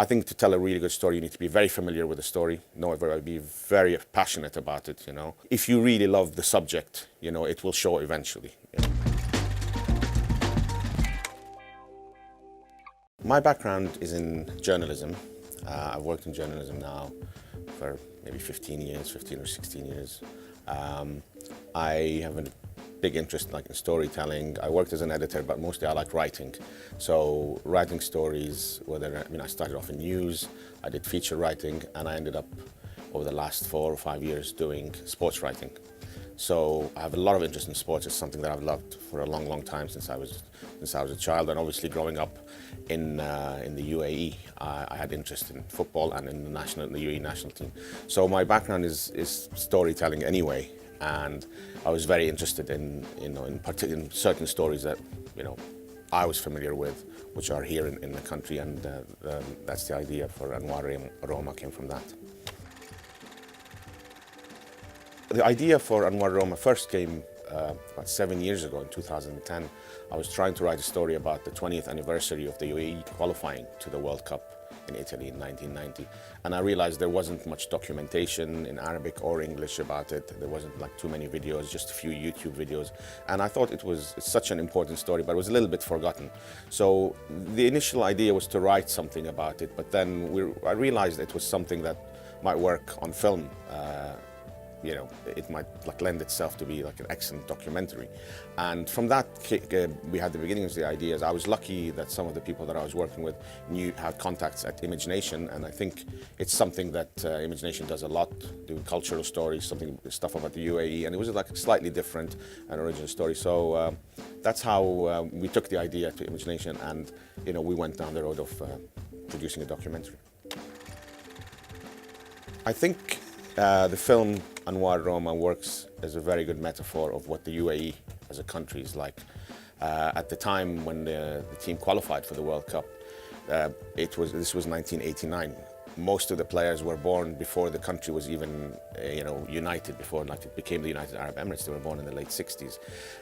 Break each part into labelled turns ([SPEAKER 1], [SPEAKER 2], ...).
[SPEAKER 1] I think to tell a really good story, you need to be very familiar with the story, be very passionate about it, If you really love the subject, it will show eventually. My background is in journalism. I've worked in journalism now for maybe 15 or 16 years. I have a big interest in storytelling. I worked as an editor, but mostly I like writing. So writing stories, I started off in news, I did feature writing, and I ended up over the last 4 or 5 years doing sports writing. So I have a lot of interest in sports. It's something that I've loved for a long, long time since I was a child, and obviously growing up in the UAE, I had interest in football and in the UAE national team. So my background is storytelling anyway, and I was very interested in certain stories that I was familiar with, which are here in the country, and that's the idea for Anwar Roma came from that. The idea for Anwar Roma first came about 7 years ago in 2010. I was trying to write a story about the 20th anniversary of the UAE qualifying to the World Cup in Italy in 1990. And I realized there wasn't much documentation in Arabic or English about it. There wasn't too many videos, just a few YouTube videos. And I thought it's such an important story, but it was a little bit forgotten. So the initial idea was to write something about it, but then I realized it was something that might work on film. It might lend itself to be an excellent documentary. And from that, we had the beginnings of the ideas. I was lucky that some of the people that I was working with had contacts at Imagination, and I think it's something that Imagination does a lot, do cultural stories, stuff about the UAE, and it was a slightly different and original story. So that's how we took the idea to Imagination, and we went down the road of producing a documentary. I think the film Anwar Roma works as a very good metaphor of what the UAE as a country is like. At the time when the team qualified for the World Cup, this was 1989. Most of the players were born before the country was even, united, before it became the United Arab Emirates. They were born in the late 60s.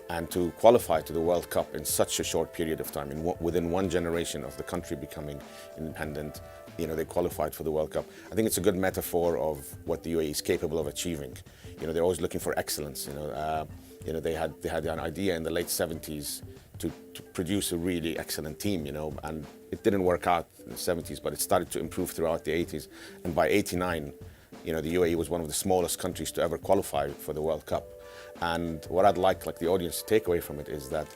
[SPEAKER 1] And to qualify to the World Cup in such a short period of time, within one generation of the country becoming independent, they qualified for the World Cup. I think it's a good metaphor of what the UAE is capable of achieving. They're always looking for excellence. They had an idea in the late 70s to produce a really excellent team, and it didn't work out in the 70s, but it started to improve throughout the 80s. And by 89, the UAE was one of the smallest countries to ever qualify for the World Cup. And what I'd like the audience to take away from it is that,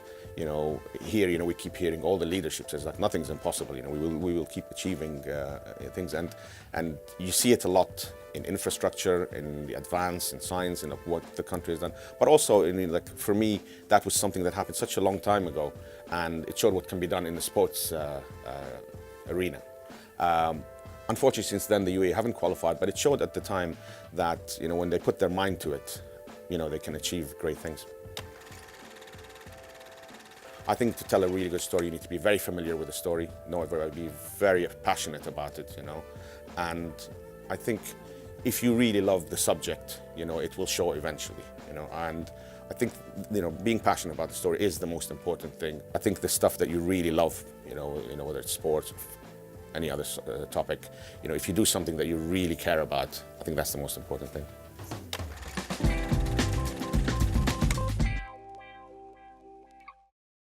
[SPEAKER 1] here, we keep hearing all the leadership says nothing's impossible. We will keep achieving things, and you see it a lot in infrastructure, in the advance, in science, in what the country has done. But also, for me, that was something that happened such a long time ago, and it showed what can be done in the sports arena. Unfortunately, since then, the UAE haven't qualified, but it showed at the time that, when they put their mind to it, they can achieve great things. I think to tell a really good story, you need to be very familiar with the story, be very passionate about it, And I think if you really love the subject, it will show eventually, And I think, being passionate about the story is the most important thing. I think the stuff that you really love, whether it's sports, or any other topic, if you do something that you really care about, I think that's the most important thing.